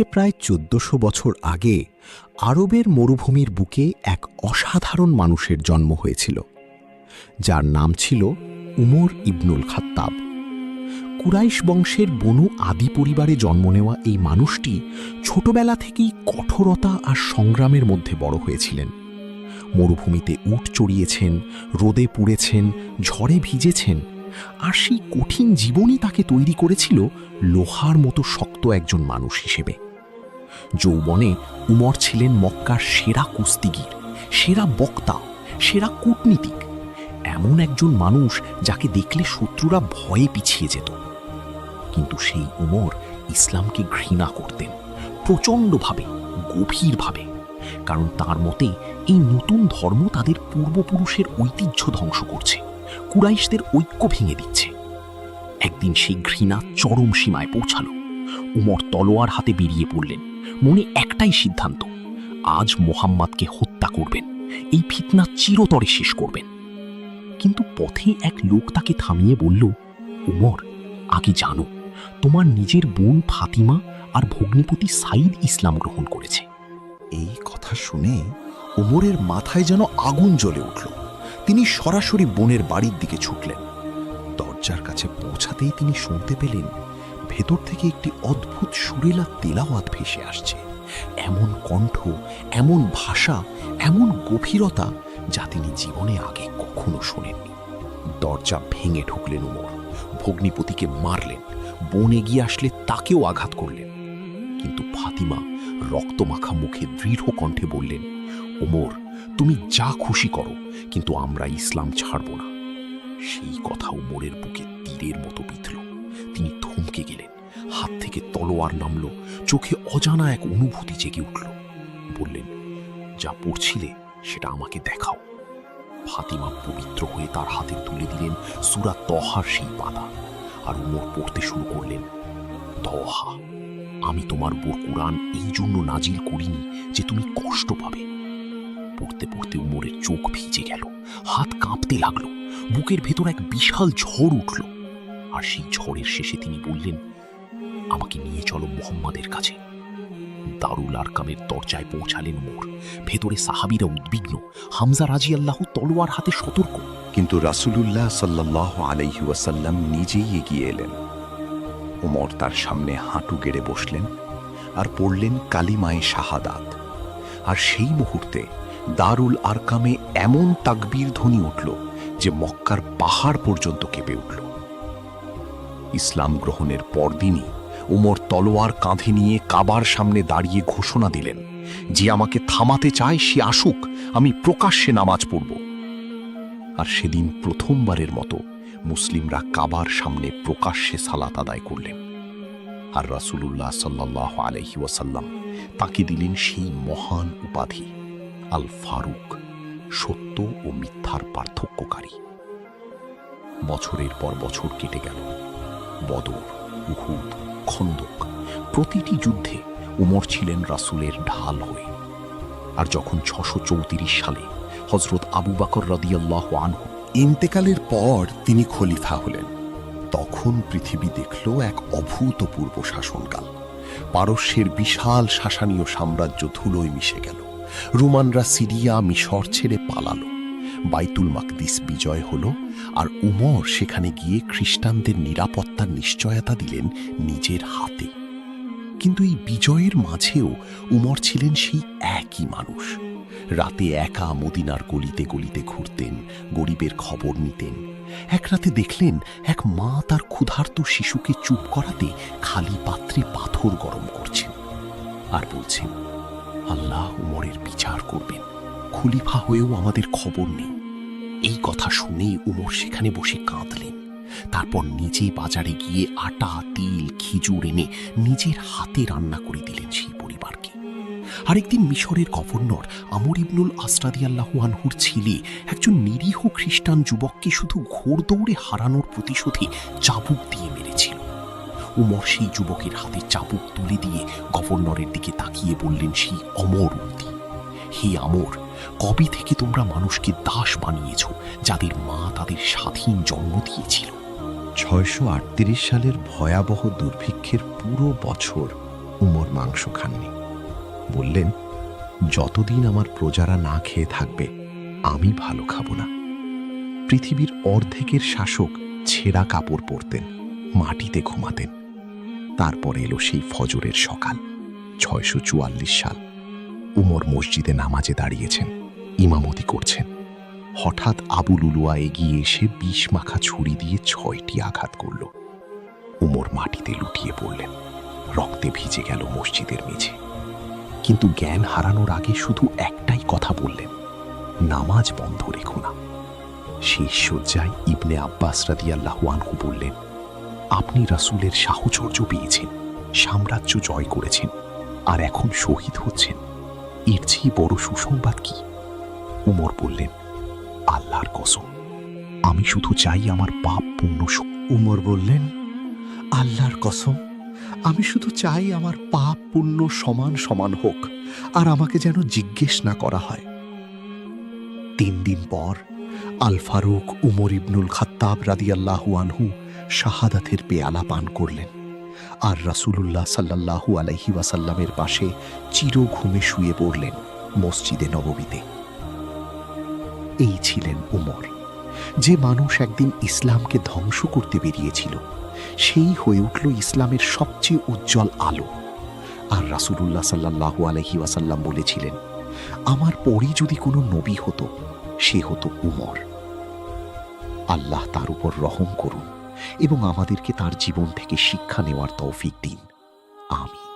থেকে প্রায় ১৪০০ বছর আগে আরবের মরুভূমির বুকে এক অসাধারণ মানুষের জন্ম হয়েছিল, যার নাম ছিল উমর ইবনুল খাত্তাব। কুরাইশ বংশের বনু আদি পরিবারে জন্ম নেওয়া এই মানুষটি ছোটবেলা থেকেই কঠোরতা আর সংগ্রামের মধ্যে বড় হয়েছিলেন। মরুভূমিতে উট চড়িয়েছেন, রোদে পুড়েছেন, ঝড়ে ভিজেছেন, আর সেই কঠিন জীবনই তাকে তৈরি করেছিল লোহার মতো শক্ত একজন মানুষ হিসেবে। যৌবনে উমর ছিলেন মক্কার সেরা কুস্তিগির, সেরা বক্তা, সেরা কূটনীতিক, এমন একজন মানুষ যাকে দেখলে শত্রুরা ভয়ে পিছিয়ে যেত। কিন্তু সেই উমর ইসলামকে ঘৃণা করতেন প্রচণ্ডভাবে, গভীরভাবে, কারণ তার মতে এই নতুন ধর্ম তাদের পূর্বপুরুষের ঐতিহ্য ধ্বংস করছে, কুরাইশদের ঐক্য ভেঙে দিচ্ছে। একদিন সেই ঘৃণা চরম সীমায় পৌঁছালো। উমর তলোয়ার হাতে বেরিয়ে পড়লেন, মনে একটাই সিদ্ধান্ত, আজ মোহাম্মদকে হত্যা করবেন, এই ফিতনা চিরতরে শেষ করবেন। কিন্তু পথে এক লোক তাকে থামিয়ে বলল, উমর, আগে জানো, তোমার নিজের বোন ফাতিমা আর ভগ্নিপতি সাইদ ইসলাম গ্রহণ করেছে। এই কথা শুনে ওমরের মাথায় যেন আগুন জ্বলে উঠল। তিনি সরাসরি বোনের বাড়ির দিকে ছুটলেন। দরজার কাছে পৌঁছাতেই তিনি শুনতে পেলেন ভেতর থেকে একটি অদ্ভুত সুরেলা তেলাওয়াত ভেসে আসছে। এমন কণ্ঠ, এমন ভাষা, এমন গভীরতা যা তিনি জীবনে আগে কখনো শোনেননি। দরজা ভেঙে ঢুকলেন উমর, ভগ্নিপতিকে মারলেন, বোন এগিয়ে আসলে তাকেও আঘাত করলেন। কিন্তু ফাতিমা রক্তমাখা মুখে দৃঢ় কণ্ঠে বললেন, ওমর, তুমি যা খুশি করো, কিন্তু আমরা ইসলাম ছাড়ব না। সেই কথা উমরের বুকে তীরের মতো বিঁধল। তিনি থমকে গেলেন, হাত থেকে তলোয়ার নামল, চোখে অজানা এক অনুভূতি জেগে উঠল। বললেন, যা পড়ছিলে সেটা আমাকে দেখাও। ফাতিমা পবিত্র হয়ে তার হাতে তুলে দিলেন সূরা তহার সেই পাতা, আর উমর পড়তে শুরু করলেন, তহা, আমি তোমার উপর কুরআন এই জন্য নাজিল করিনি যে তুমি কষ্ট পাবে। পড়তে পড়তে উমরের চোখ ভিজে গেল, হাত কাঁপতে লাগলো, বুকের ভেতর এক বিশাল ঝড় উঠল। আর সেই ঝড়ের শেষে তিনি বললেন, আমাকে নিয়ে চলো মুহাম্মাদের কাছে। দারুল আরকামের দরজায় পৌঁছালেন উমর। ভেতরে সাহাবীরা উদ্বিগ্ন, হামজা রাদিয়াল্লাহু তলোয়ার হাতে সতর্ক। কিন্তু রাসূলুল্লাহ সাল্লাল্লাহু আলাইহি ওয়াসাল্লাম নিজেই এগিয়ে এলেন। উমর তার সামনে হাঁটু গেড়ে বসলেন আর পড়লেন কালিমায়ে শাহাদাত। আর সেই মুহূর্তে দারুল আরকামে এমন তাকবীর ধ্বনি উঠল যে মক্কার পাহাড় পর্যন্ত কেঁপে উঠল। ইসলাম গ্রহণের পরদিনই উমর তলোয়ার কাঁধে নিয়ে কাবার সামনে দাঁড়িয়ে ঘোষণা দিলেন, যে আমাকে থামাতে চায় সে আসুক, আমি প্রকাশ্যে নামাজ পড়ব। আর সেদিন প্রথমবারের মতো মুসলিমরা কাবার সামনে প্রকাশ্যে সালাত আদায় করলেন। আর রাসূলুল্লাহ সাল্লাল্লাহু আলাইহি ওয়াসাল্লাম তাকে দিলেন সেই মহান উপাধি, আল ফারুক, সত্য ও মিথ্যার পার্থক্যকারী। বছরের পর বছর কেটে গেল। বদর, উহুদ, খন্দক, প্রতিটি যুদ্ধে উমর ছিলেন রাসূলের ঢাল হয়ে। আর যখন ৬৩৪ সালে হযরত আবু বকর রাদিয়াল্লাহু আনহু ইন্তেকালের পর তিনি খলিফা হলেন, তখন পৃথিবী দেখল এক অভূতপূর্ব শাসনকাল। পারস্যের বিশাল শাসানীয় সাম্রাজ্য ধুলোয় মিশে গেল। রোমানরা সিরিয়া, মিশর ছেড়ে পালালো। বাইতুল মাকদিস বিজয় হল, আর উমর সেখানে গিয়ে খ্রিস্টানদের নিরাপত্তার নিশ্চয়তা দিলেন নিজের হাতে। কিন্তু এই বিজয়ের মাঝেও উমর ছিলেন সেই একই মানুষ। রাতে একা মদিনার গলিতে গলিতে ঘুরতেন, গরিবের খবর নিতেন। এক রাতে দেখলেন এক মা তার ক্ষুধার্ত শিশুকে চুপ করাতে খালি পাত্রে পাথর গরম করছেন, আর বলছেন, আল্লাহ উমরের বিচার করবেন, খলিফা হয়েও আমাদের খবর নেই। এই কথা শুনে উমর সেখানে বসে কাঁদলেন। তারপর নিজে বাজারে গিয়ে আটা, তিল, খেজুর এনে নিজের হাতে রান্না করে দিলেন সেই পরিবারকে। আরেকদিন মিশরের গভর্নর আমর ইবনুল আস রাদিয়াল্লাহু আনহুর ছেলে একজন নিরীহ খ্রিস্টান যুবককে শুধু ঘোড়দৌড়ে হারানোর প্রতিশোধে চাবুক দিয়ে মেরেছিল। উমর সেই যুবকের হাতে চাবুক তুলে দিয়ে গভর্নরের দিকে তাকিয়ে বললেন সেই অমর উক্তি, হে আমর, কবে থেকে তোমরা মানুষকে দাস বানিয়েছ যাদের মা তাদের স্বাধীন জন্ম দিয়েছিল? ৬৩৮ সালের ভয়াবহ দুর্ভিক্ষের পুরো বছর উমর মাংস খাননি। বললেন, যতদিন আমার প্রজারা না খেয়ে থাকবে আমি ভালো খাবো না। পৃথিবীর অর্ধেকের শাসক ছেঁড়া কাপড় পরতেন, মাটিতে ঘুমাতেন। তারপরে এলো সেই ফজরের সকাল, 644 সাল। উমর মসজিদে নামাজে দাঁড়িয়েছেন, ইমামতি করছেন। হঠাৎ আবু লুলুয়া এগিয়ে এসে বিষ মাখা ছুরি দিয়ে 6টি আঘাত করল। উমর মাটিতে লুটিয়ে পড়লেন, রক্তে ভিজে গেল মসজিদের মেঝে। কিন্তু জ্ঞান হারানোর আগে শুধু একটাই কথা বললেন, নামাজ বন্ধ রেখো না। শেষ শয্যায় ইবনে আব্বাস রাদিয়াল্লাহু আনহু বললেন, আপনি রাসূলের সাহচর্য পেয়েছেন, সাম্রাজ্য জয় করেছেন, আর এখন শহীদ হচ্ছেন। এর চেয়ে বড় সুসংবাদ কি? উমর বললেন, আল্লাহর কসম, আমি শুধু চাই আমার পাপ পুণ্য। উমর বললেন, আল্লাহর কসম, আমি শুধু চাই আমার পাপ পুণ্য সমান সমান হোক, আর আমাকে যেন জিজ্ঞেস না করা হয়। 3 দিন পর আল ফারুক উমর ইবনুল খাত্তাব রাদিয়াল্লাহু আনহু শাহাদাতের পেয়ালা পান করলেন, আর রাসূলুল্লাহ সাল্লাল্লাহু আলাইহি ওয়াসাল্লামের পাশে চির ঘুমে শুয়ে পড়লেন মসজিদে নববীতে। এই ছিলেন উমর, যে মানুষ একদিন ইসলামকে ধ্বংস করতে বেরিয়েছিল, সেই হয়ে উঠল ইসলামের সবচেয়ে উজ্জ্বল আলো। আর রাসূলুল্লাহ সাল্লাল্লাহু আলাইহি ওয়াসাল্লাম বলেছিলেন, আমার পরই যদি কোনো নবী হতো, সে হতো উমর। আল্লাহ তার উপর রহম করুন এবং আমাদেরকে তার জীবন থেকে শিক্ষা নেওয়ার তৌফিক দিন। আমিন।